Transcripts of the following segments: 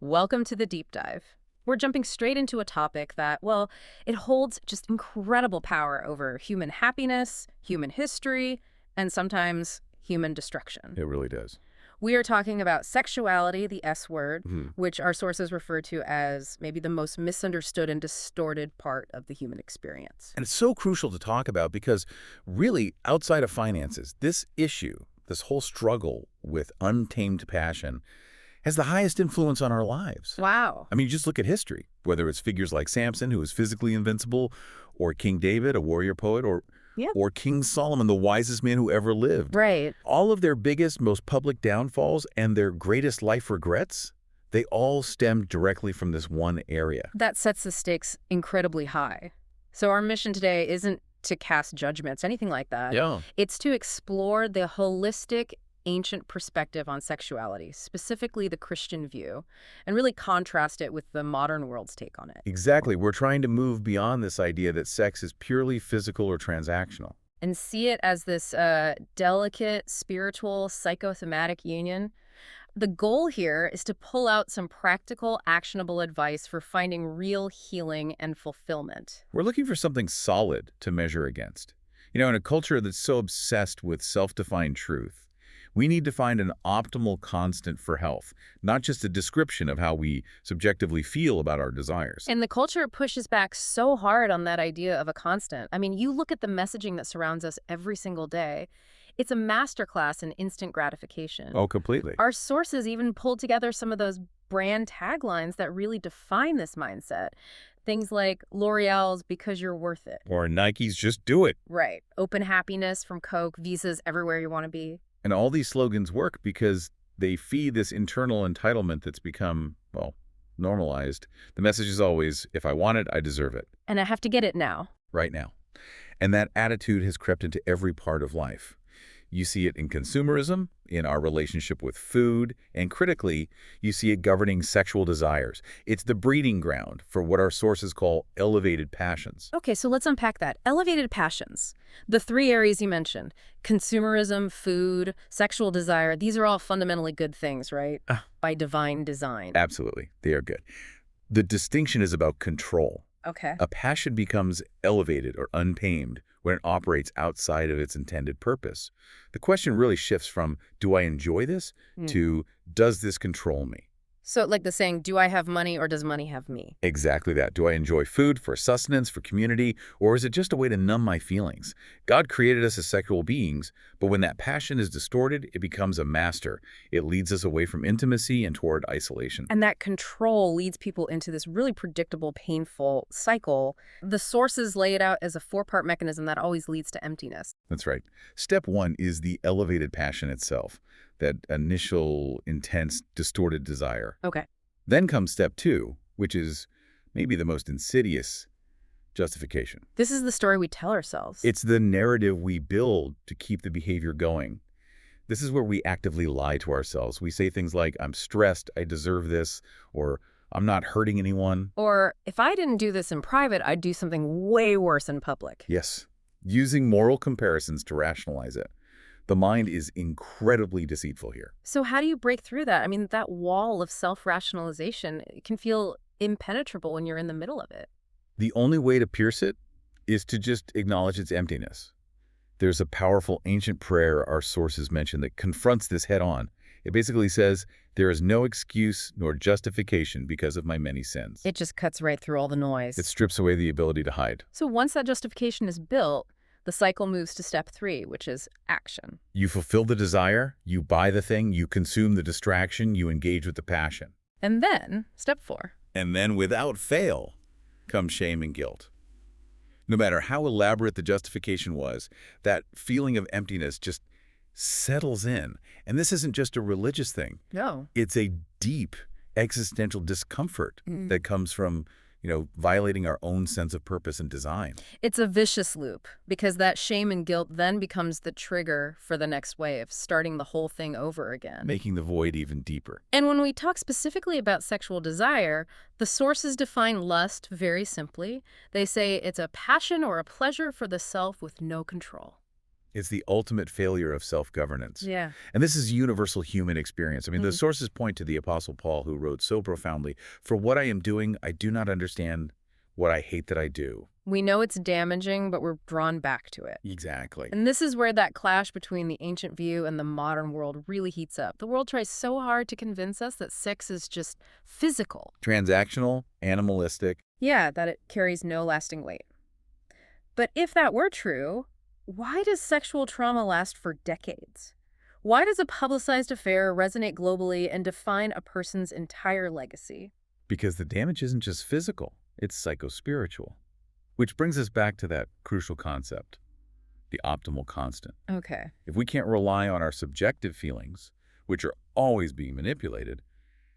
Welcome to the deep dive. We're jumping straight into a topic that, well, it holds just incredible power over human happiness, human history, and sometimes human destruction. It really does. We are talking about sexuality, the S word, Hmm. which our sources refer to as maybe the most misunderstood and distorted part of the human experience. And it's so crucial to talk about because really, outside of finances, this issue, this whole struggle with untamed passion, has the highest influence on our lives. Wow. I mean, just look at history, whether it's figures like Samson, who was physically invincible, or King David, a warrior poet, Yeah. or King Solomon, the wisest man who ever lived. Right. All of their biggest, most public downfalls and their greatest life regrets, they all stemmed directly from this one area. That sets the stakes incredibly high. So our mission today isn't to cast judgments, anything like that. Yeah. It's to explore the holistic, ancient perspective on sexuality, specifically the Christian view, and really contrast it with the modern world's take on it. Exactly. We're trying to move beyond this idea that sex is purely physical or transactional. And see it as this delicate, spiritual, psychosomatic union. The goal here is to pull out some practical, actionable advice for finding real healing and fulfillment. We're looking for something solid to measure against. You know, in a culture that's so obsessed with self-defined truth, we need to find an optimal constant for health, not just a description of how we subjectively feel about our desires. And the culture pushes back so hard on that idea of a constant. I mean, you look at the messaging that surrounds us every single day. It's a masterclass in instant gratification. Oh, completely. Our sources even pulled together some of those brand taglines that really define this mindset. Things like L'Oreal's "Because You're Worth It." Or Nike's "Just Do It." Right. Open happiness from Coke, Visa's "Everywhere You Want to Be." And all these slogans work because they feed this internal entitlement that's become, well, normalized. The message is always, if I want it, I deserve it. And I have to get it now. Right now. And that attitude has crept into every part of life. You see it in consumerism, in our relationship with food, and critically, you see it governing sexual desires. It's the breeding ground for what our sources call elevated passions. Okay, so let's unpack that. Elevated passions. The three areas you mentioned, consumerism, food, sexual desire, these are all fundamentally good things, right? By divine design. Absolutely. They are good. The distinction is about control. Okay. A passion becomes elevated or untamed when it operates outside of its intended purpose. The question really shifts from, do I enjoy this, to, does this control me? So like the saying, do I have money or does money have me? Exactly that. Do I enjoy food for sustenance, for community, or is it just a way to numb my feelings? God created us as sexual beings, but when that passion is distorted, it becomes a master. It leads us away from intimacy and toward isolation. And that control leads people into this really predictable, painful cycle. The sources lay it out as a four-part mechanism that always leads to emptiness. That's right. Step one is the elevated passion itself, that initial, intense, distorted desire. Okay. Then comes step two, which is maybe the most insidious, justification. This is the story we tell ourselves. It's the narrative we build to keep the behavior going. This is where we actively lie to ourselves. We say things like, I'm stressed, I deserve this, or I'm not hurting anyone. Or, if I didn't do this in private, I'd do something way worse in public. Yes, using moral comparisons to rationalize it. The mind is incredibly deceitful here. So how do you break through that? I mean, that wall of self-rationalization can feel impenetrable when you're in the middle of it. The only way to pierce it is to just acknowledge its emptiness. There's a powerful ancient prayer our sources mention that confronts this head-on. It basically says, there is no excuse nor justification because of my many sins. It just cuts right through all the noise. It strips away the ability to hide. So once that justification is built, the cycle moves to step 3, which is action. You fulfill the desire, you buy the thing, you consume the distraction, you engage with the passion. And then, step 4. And then, without fail, comes shame and guilt. No matter how elaborate the justification was, that feeling of emptiness just settles in. And this isn't just a religious thing. No. It's a deep existential discomfort that comes from, violating our own sense of purpose and design. It's a vicious loop, because that shame and guilt then becomes the trigger for the next wave, starting the whole thing over again. Making the void even deeper. And when we talk specifically about sexual desire, the sources define lust very simply. They say it's a passion or a pleasure for the self with no control. It's the ultimate failure of self-governance. Yeah. And this is universal human experience. I mean, the Mm. sources point to the Apostle Paul, who wrote so profoundly, "For what I am doing, I do not understand. What I hate that I do." We know it's damaging, but we're drawn back to it. Exactly. And this is where that clash between the ancient view and the modern world really heats up. The world tries so hard to convince us that sex is just physical. Transactional, animalistic. Yeah, that it carries no lasting weight. But if that were true, why does sexual trauma last for decades? Why does a publicized affair resonate globally and define a person's entire legacy? Because the damage isn't just physical, it's psychospiritual. Which brings us back to that crucial concept, the optimal constant. Okay. If we can't rely on our subjective feelings, which are always being manipulated,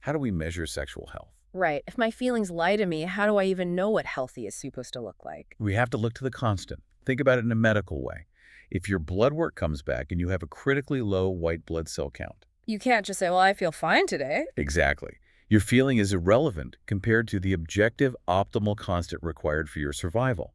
how do we measure sexual health? Right. If my feelings lie to me, how do I even know what healthy is supposed to look like? We have to look to the constant. Think about it in a medical way. If your blood work comes back and you have a critically low white blood cell count. You can't just say, well, I feel fine today. Exactly. Your feeling is irrelevant compared to the objective optimal constant required for your survival.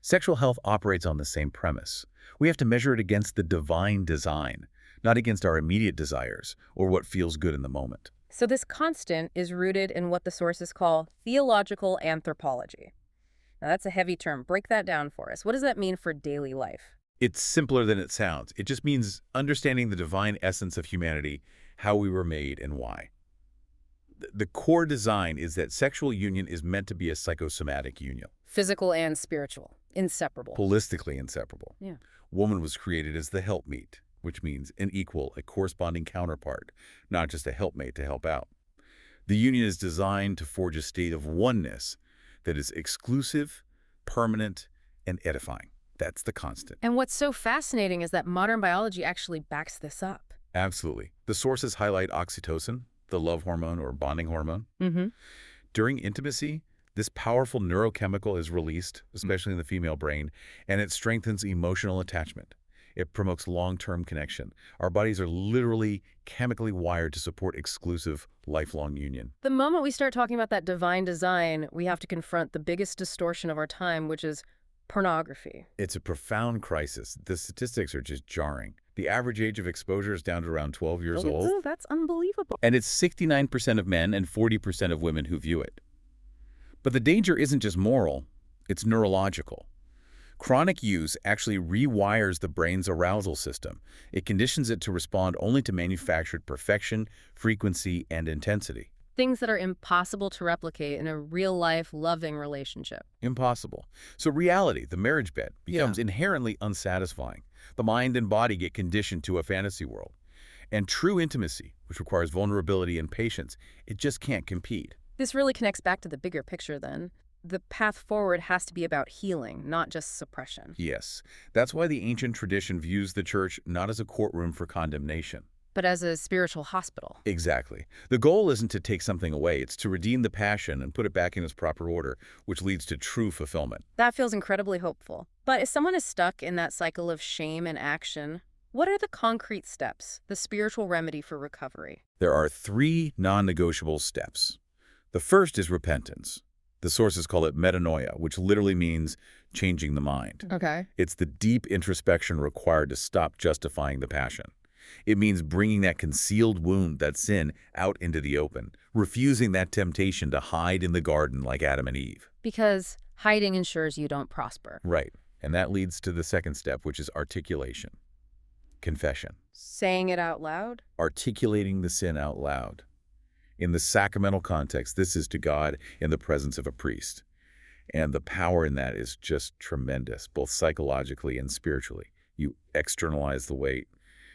Sexual health operates on the same premise. We have to measure it against the divine design, not against our immediate desires or what feels good in the moment. So this constant is rooted in what the sources call theological anthropology. Now, that's a heavy term. Break that down for us. What does that mean for daily life? It's simpler than it sounds. It just means understanding the divine essence of humanity, how we were made, and why. The core design is that sexual union is meant to be a psychosomatic union. Physical and spiritual. Inseparable. Holistically inseparable. Yeah. Woman was created as the helpmeet, which means an equal, a corresponding counterpart, not just a helpmate to help out. The union is designed to forge a state of oneness that is exclusive, permanent, and edifying. That's the constant. And what's so fascinating is that modern biology actually backs this up. Absolutely. The sources highlight oxytocin, the love hormone or bonding hormone. Mm-hmm. During intimacy, this powerful neurochemical is released, especially in the female brain, and it strengthens emotional attachment. It promotes long-term connection. Our bodies are literally chemically wired to support exclusive, lifelong union. The moment we start talking about that divine design, we have to confront the biggest distortion of our time, which is pornography. It's a profound crisis. The statistics are just jarring. The average age of exposure is down to around 12 years old. Oh, that's unbelievable. And it's 69% of men and 40% of women who view it. But the danger isn't just moral, it's neurological. Chronic use actually rewires the brain's arousal system. It conditions it to respond only to manufactured perfection, frequency, and intensity. Things that are impossible to replicate in a real-life, loving relationship. Impossible. So reality, the marriage bed, becomes inherently unsatisfying. The mind and body get conditioned to a fantasy world. And true intimacy, which requires vulnerability and patience, it just can't compete. This really connects back to the bigger picture then. The path forward has to be about healing, not just suppression. Yes, that's why the ancient tradition views the church not as a courtroom for condemnation. But as a spiritual hospital. Exactly. The goal isn't to take something away, it's to redeem the passion and put it back in its proper order, which leads to true fulfillment. That feels incredibly hopeful. But if someone is stuck in that cycle of shame and action, what are the concrete steps, the spiritual remedy for recovery? There are 3 non-negotiable steps. The first is repentance. The sources call it metanoia, which literally means changing the mind. Okay. It's the deep introspection required to stop justifying the passion. It means bringing that concealed wound, that sin, out into the open, refusing that temptation to hide in the garden like Adam and Eve. Because hiding ensures you don't prosper. Right. And that leads to the second step, which is articulation. Confession. Saying it out loud? Articulating the sin out loud. In the sacramental context, this is to God in the presence of a priest. And the power in that is just tremendous, both psychologically and spiritually. You externalize the weight.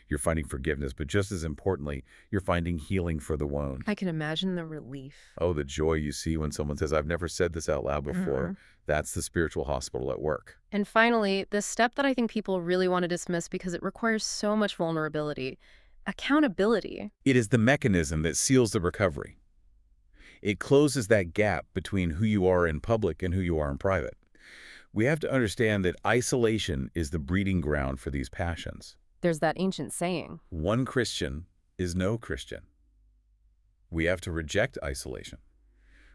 You're finding forgiveness, but just as importantly, you're finding healing for the wound. I can imagine the relief. Oh, the joy you see when someone says, I've never said this out loud before. That's the spiritual hospital at work. And finally, the step that I think people really want to dismiss because it requires so much vulnerability, accountability. It is the mechanism that seals the recovery. It closes that gap between who you are in public and who you are in private. We have to understand that isolation is the breeding ground for these passions. There's that ancient saying. One Christian is no Christian. We have to reject isolation.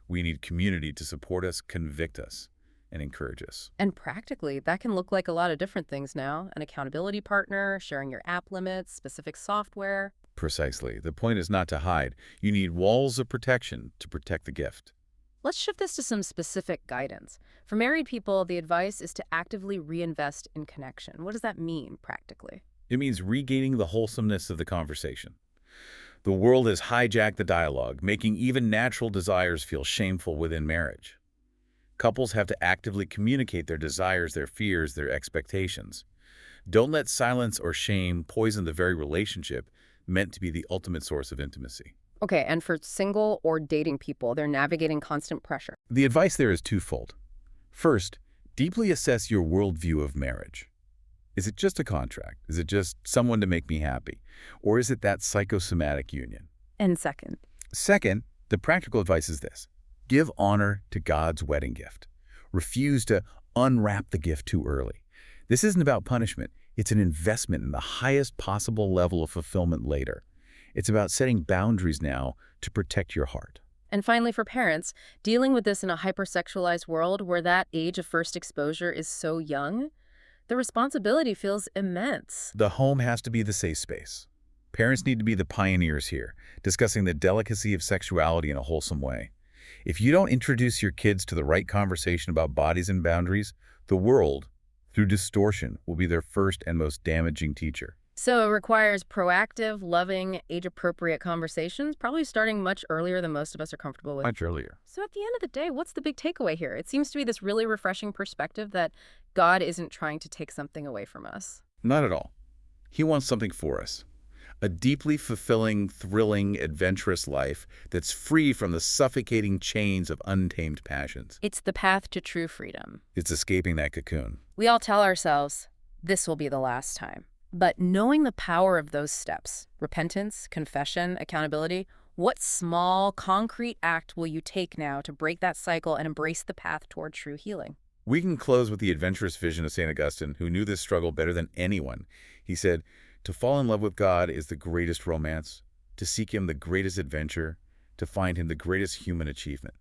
We need community to support us, convict us, and encourage us. And practically, that can look like a lot of different things now. An accountability partner, sharing your app limits, specific software. Precisely. The point is not to hide. You need walls of protection to protect the gift. Let's shift this to some specific guidance. For married people, the advice is to actively reinvest in connection. What does that mean practically? It means regaining the wholesomeness of the conversation. The world has hijacked the dialogue, making even natural desires feel shameful within marriage. Couples have to actively communicate their desires, their fears, their expectations. Don't let silence or shame poison the very relationship meant to be the ultimate source of intimacy. Okay, and for single or dating people, they're navigating constant pressure. The advice there is twofold. First, deeply assess your worldview of marriage. Is it just a contract? Is it just someone to make me happy? Or is it that psychosomatic union? And second, Second, the practical advice is this. Give honor to God's wedding gift. Refuse to unwrap the gift too early. This isn't about punishment. It's an investment in the highest possible level of fulfillment later. It's about setting boundaries now to protect your heart. and finally for parents, dealing with this in a hypersexualized world where that age of first exposure is so young, the responsibility feels immense. The home has to be the safe space. Parents need to be the pioneers here, discussing the delicacy of sexuality in a wholesome way. If you don't introduce your kids to the right conversation about bodies and boundaries, the world, through distortion, will be their first and most damaging teacher. So it requires proactive, loving, age-appropriate conversations, probably starting much earlier than most of us are comfortable with. Much earlier. So at the end of the day, what's the big takeaway here? It seems to be this really refreshing perspective that God isn't trying to take something away from us. Not at all. He wants something for us. A deeply fulfilling, thrilling, adventurous life that's free from the suffocating chains of untamed passions. It's the path to true freedom. It's escaping that cocoon. We all tell ourselves, this will be the last time. But knowing the power of those steps, repentance, confession, accountability, what small, concrete act will you take now to break that cycle and embrace the path toward true healing? We can close with the adventurous vision of St. Augustine, who knew this struggle better than anyone. He said, "To fall in love with God is the greatest romance, to seek Him the greatest adventure, to find Him the greatest human achievement."